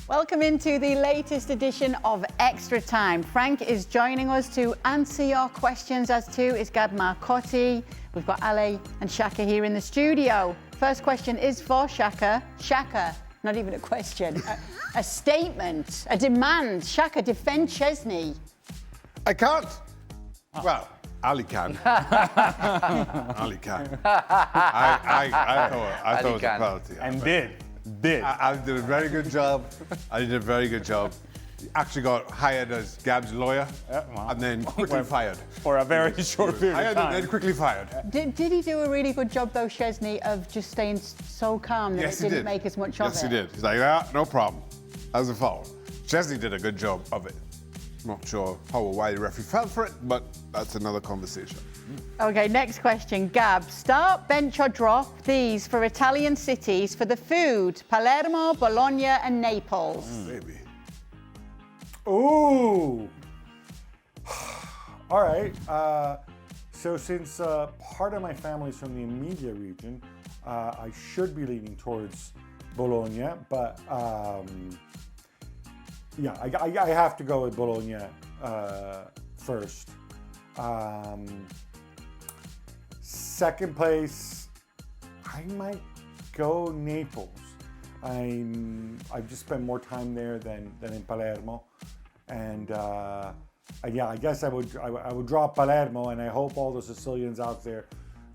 Welcome into the latest edition of Extra Time. Frank is joining us to answer your questions, as too is Gab Marcotti. We've got Ale and Shaka here in the studio. First question is for Shaka. Shaka, not even a question, a statement, a demand. Shaka, defend Szczesny. I can't. Well, Ali can. Ali can. I thought it was a penalty. And did. Ali did a very good job. Ali did a very good job. He actually got hired as Gab's lawyer and then quickly fired. For a very short period Hired of time. and then quickly fired. Did he do a really good job, though, Szczesny, of just staying so calm that Yes, it he didn't did. make as much of it? Yes, he did. He's like, no problem. That was a foul. Szczesny did a good job of it. Not sure how or why the referee fell for it, but that's another conversation. Okay, next question. Gab, start, bench or drop these for Italian cities for the food. Palermo, Bologna and Naples. Maybe. Ooh. All right. So since part of my family's from the Emilia region, I should be leaning towards Bologna, but yeah, I have to go with Bologna first. Second place, I might go Naples. I've just spent more time there than in Palermo, and yeah, I guess I would drop Palermo, and I hope all the Sicilians out there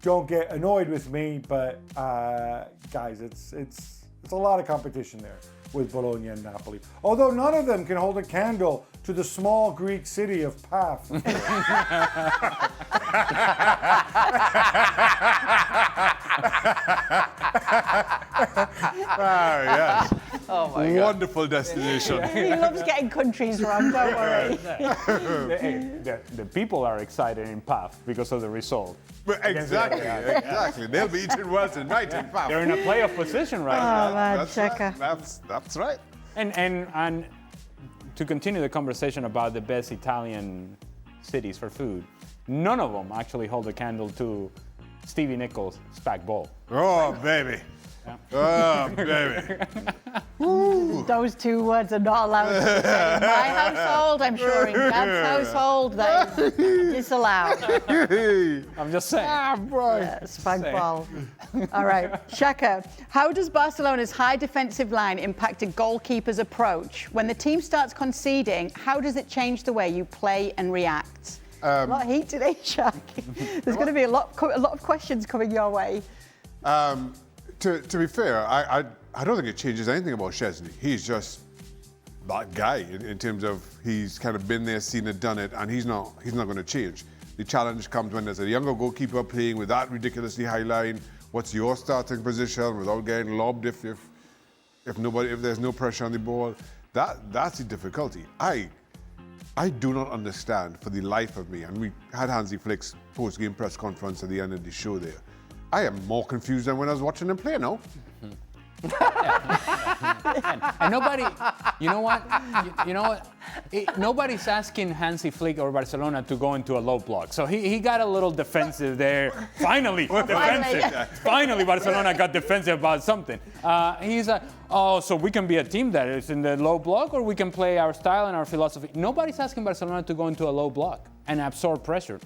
don't get annoyed with me. But guys, it's a lot of competition there with Bologna and Napoli. Although none of them can hold a candle to the small Greek city of Paf. Yes. Oh my God. Wonderful destination. He loves getting countries wrong, don't worry. The people are excited in PAF because of the result. Exactly. They'll be eating well tonight in fact. They're in a playoff position right now. Oh, man, That's Shaka. right. That's right. And to continue the conversation about the best Italian cities for food, none of them actually hold a candle to Stevie Nicks' Spag Bowl. Oh, baby. Oh, baby. Those two words are not allowed to be said in my household. I'm sure in Gab's household that is disallowed. I'm just saying. Spag ball. All right, Shaka, how does Barcelona's high defensive line impact a goalkeeper's approach? When the team starts conceding, how does it change the way you play and react? A lot of heat today, Shaka. There's going to be a lot of questions coming your way. To be fair, I don't think it changes anything about Szczesny. He's just that guy in terms of he's kind of been there, seen it, done it, and he's not going to change. The challenge comes when there's a younger goalkeeper playing with that ridiculously high line. What's your starting position without getting lobbed if there's no pressure on the ball? That's the difficulty. I do not understand for the life of me, and we had Hansi Flick's post-game press conference at the end of the show there. I am more confused than when I was watching him play now. And nobody, you know what? Nobody's asking Hansi Flick or Barcelona to go into a low block. So he got a little defensive there. Finally, defensive. Finally, Barcelona got defensive about something. He's like, oh, so we can be a team that is in the low block, or we can play our style and our philosophy. Nobody's asking Barcelona to go into a low block and absorb pressure.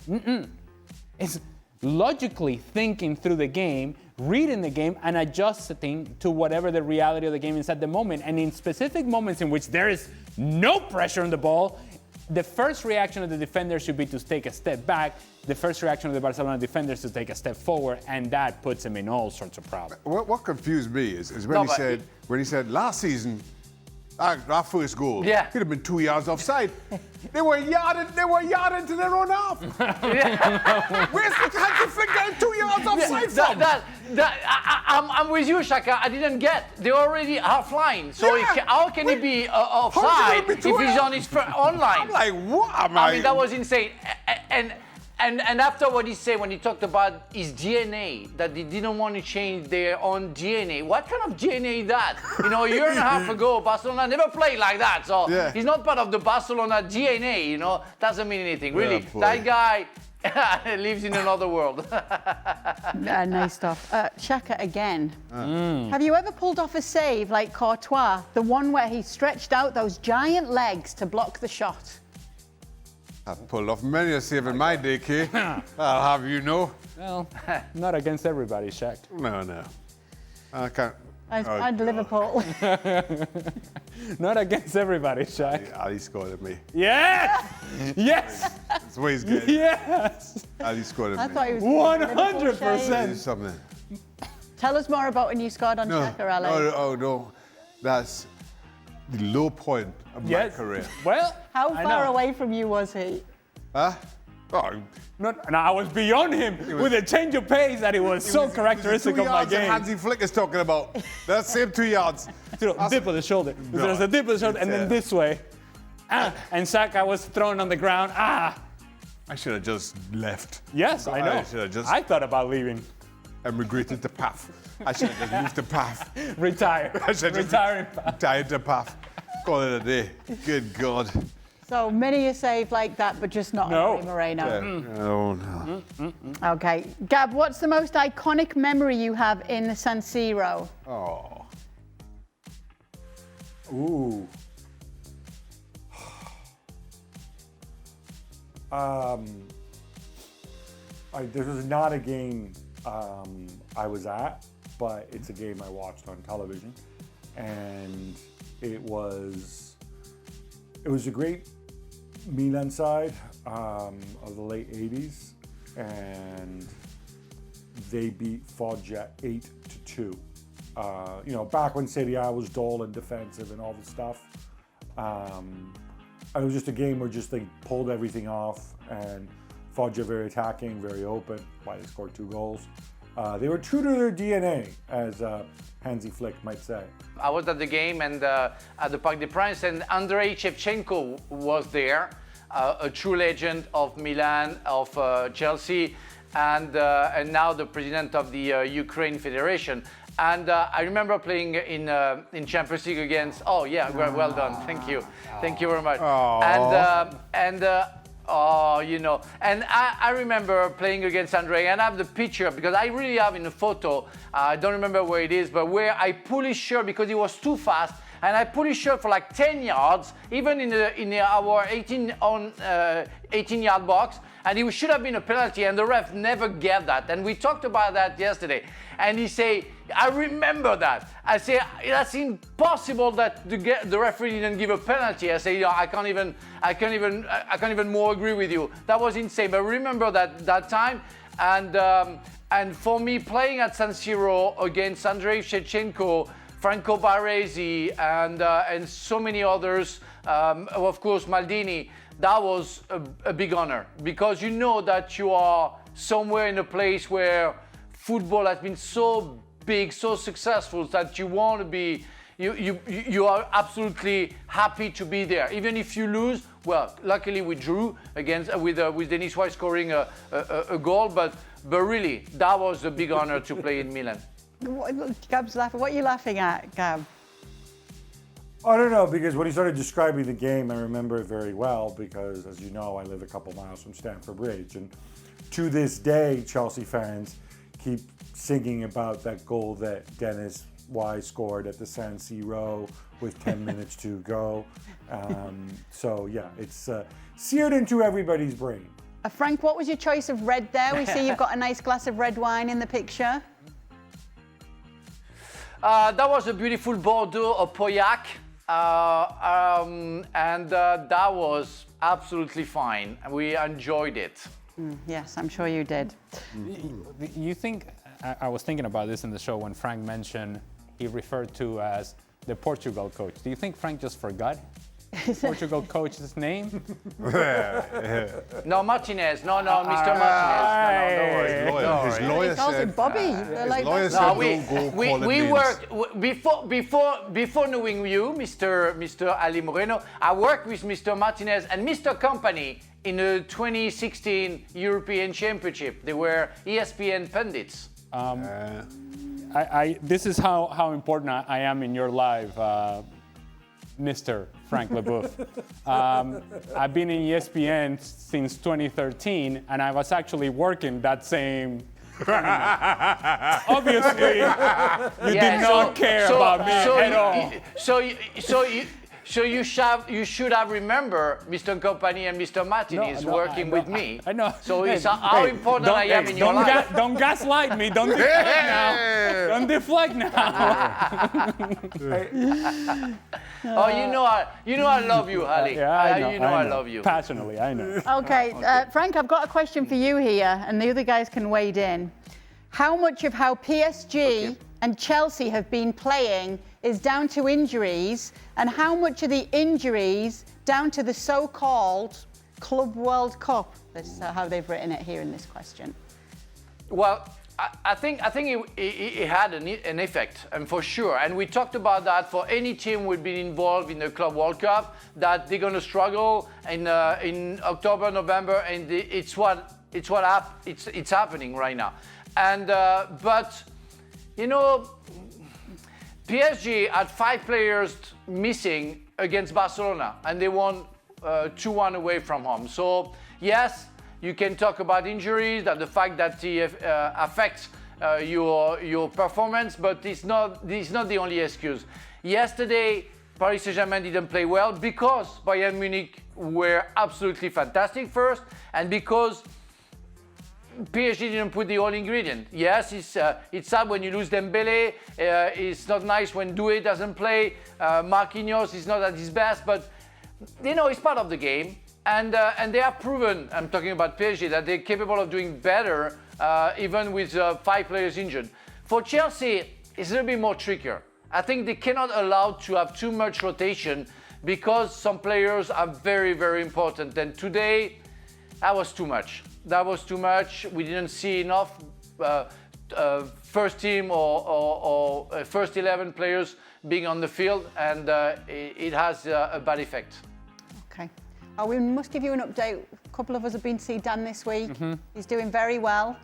It's logically thinking through the game, reading the game, and adjusting to whatever the reality of the game is at the moment. And in specific moments in which there is no pressure on the ball, the first reaction of the defender should be to take a step back. The first reaction of the Barcelona defenders is to take a step forward, and that puts him in all sorts of problems. What confused me is when he said last season, our first goal, he'd have been 2 yards offside. They were yarded to their own half. Where's the Hansi Flick getting 2 yards offside from? I'm with you, Shaka. I didn't get. They're already half line. So how can he be offside if he's on his own line? I'm like, what? I mean, that was insane. And after what he said when he talked about his DNA, that they didn't want to change their own DNA. What kind of DNA is that? You know, a year and a half ago, Barcelona never played like that. So he's not part of the Barcelona DNA, you know. Doesn't mean anything. Really, that guy, lives in another world. Nice stuff. Shaka again. Have you ever pulled off a save like Courtois, the one where he stretched out those giant legs to block the shot? I've pulled off many a save in my day, Kay. I'll have you know. Well, not against everybody, Shaq. No. I can't. And Liverpool. Not against everybody, Shaq. Ali scored at me. Yes! Yes! That's the way he's getting. Yes! Ali scored I at me. thought he was 100%. Do something. Tell us more about when you scored on Shaka, Ale. No. That's the low point of my career. Well, How I far know. away from you was he? Huh? Oh, No, I was beyond him with a change of pace that it was so characteristic of my game. Hansi Flick is talking about. That same 2 yards. Dip of the shoulder. There's a dip of the shoulder, and then this way. And Shaka was thrown on the ground. I should have just left. Yes, I know. I thought about leaving. And regretted the path. I should have just moved the path. Retire. I should have Retiring. retired the path. Call it a day. Good God. So many a save like that, but just not No. Andre Moreno. Oh, no. Okay. Gab, what's the most iconic memory you have in the San Siro? Oh. Ooh. This was not a game I was at, but it's a game I watched on television, and it was a great Milan side of the late 80s, and they beat Foggia 8-2. Back when Serie A was dull and defensive and all the stuff. It was just a game where they pulled everything off, and Foggia very attacking, very open. Why they scored 2 goals. They were true to their DNA, as Hansi Flick might say. I was at the game and at the Parc des Princes, and Andrei Shevchenko was there, a true legend of Milan, of Chelsea, and now the president of the Ukraine Federation. And I remember playing in Champions League against. Oh yeah, well done. Thank you very much. And I remember playing against Andre, and I have the picture because I really have in a photo. I don't remember where it is, but where I pull his shirt because he was too fast, and I pull his shirt for like 10 yards, even in our 18-yard box, and it should have been a penalty, and the ref never gave that. And we talked about that yesterday, and he say, I remember that. I say, that's impossible that the referee didn't give a penalty. I say, I can't even more agree with you. That was insane. But remember that time, and for me, playing at San Siro against Andrei Shevchenko, Franco Baresi, and so many others, of course Maldini, that was a big honor, because you know that you are somewhere in a place where football has been so big, so successful, that you want to be, you are absolutely happy to be there, even if you lose. Well, luckily we drew against with Denis White scoring a goal, but really that was a big honor to play in Milan. Gab's laughing. What are you laughing at, Gab? I don't know, because when he started describing the game, I remember it very well, because as you know, I live a couple miles from Stamford Bridge, and to this day, Chelsea fans keep singing about that goal that Dennis Y scored at the San Siro with 10 minutes to go. So yeah, it's seared into everybody's brain. Frank, what was your choice of red there? We see you've got a nice glass of red wine in the picture. That was a beautiful Bordeaux or Pauillac, and that was absolutely fine. We enjoyed it. Yes, I'm sure you did. You think, I was thinking about this in the show when Frank mentioned he referred to as the Portugal coach. Do you think Frank just forgot Portugal coach's name? No, Martinez. No, Mr. Martinez. No, don't worry. His lawyer He calls said. him Bobby. His lawyer No, said we worked before knowing you, Mr. Ali Moreno. I worked with Mr. Martinez and Mr. Company in the 2016 European Championship. They were ESPN pundits. This is how important I am in your life. Mr. Frank Leboeuf. I've been in ESPN since 2013, and I was actually working that same tournament. Obviously, you did not care about me at all. So you should have remembered Mr. Company and Mr. Martin is working with me. I know. So it's how important I am in your life. Don't gaslight me. Don't deflect now. Don't deflect now. Oh, you know I love you, Ali. Yeah, I know. You know I love you. Passionately, I know. Okay, Frank, I've got a question for you here, and the other guys can wade in. How much of how PSG and Chelsea have been playing is down to injuries, and how much of the injuries down to the so-called Club World Cup? That's how they've written it here in this question. Well, I think it had an effect, and for sure. And we talked about that for any team who'd been involved in the Club World Cup, that they're going to struggle in October, November, and it's happening right now. And but you know, PSG had 5 players missing against Barcelona, and they won 2-1 away from home. So yes, you can talk about injuries, that the fact that it affects your performance, but it's not the only excuse. Yesterday, Paris Saint-Germain didn't play well because Bayern Munich were absolutely fantastic first, and because PSG didn't put the whole ingredient. Yes, it's sad when you lose Dembele. It's not nice when Doué doesn't play. Marquinhos is not at his best, but you know, it's part of the game. And they have proven, I'm talking about PSG, that they're capable of doing better even with 5 players injured. For Chelsea, it's a little bit more trickier. I think they cannot allow to have too much rotation because some players are very, very important. And today, that was too much. That was too much. We didn't see enough first team or first 11 players being on the field, and it has a bad effect. Okay. We must give you an update. A couple of us have been to see Dan this week. He's doing very well.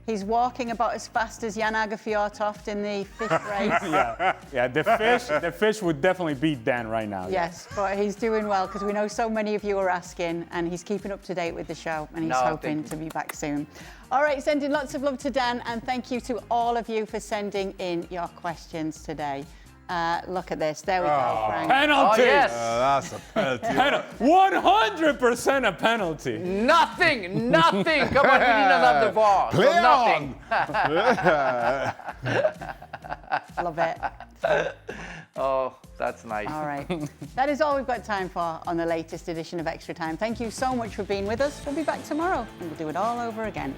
He's walking about as fast as Jan Åge Fjørtoft in the fish race. Yeah. The fish would definitely beat Dan right now. Yes, but he's doing well because we know so many of you are asking, and he's keeping up to date with the show, and he's hoping to be back soon. All right, sending lots of love to Dan, and thank you to all of you for sending in your questions today. Look at this. There we go, Frank. Penalty! Oh, yes. That's a penalty. 100% a penalty. Nothing. Come on, we did not have the VAR. Play so nothing. Love it. Oh, that's nice. All right. That is all we've got time for on the latest edition of Extra Time. Thank you so much for being with us. We'll be back tomorrow, and we'll do it all over again.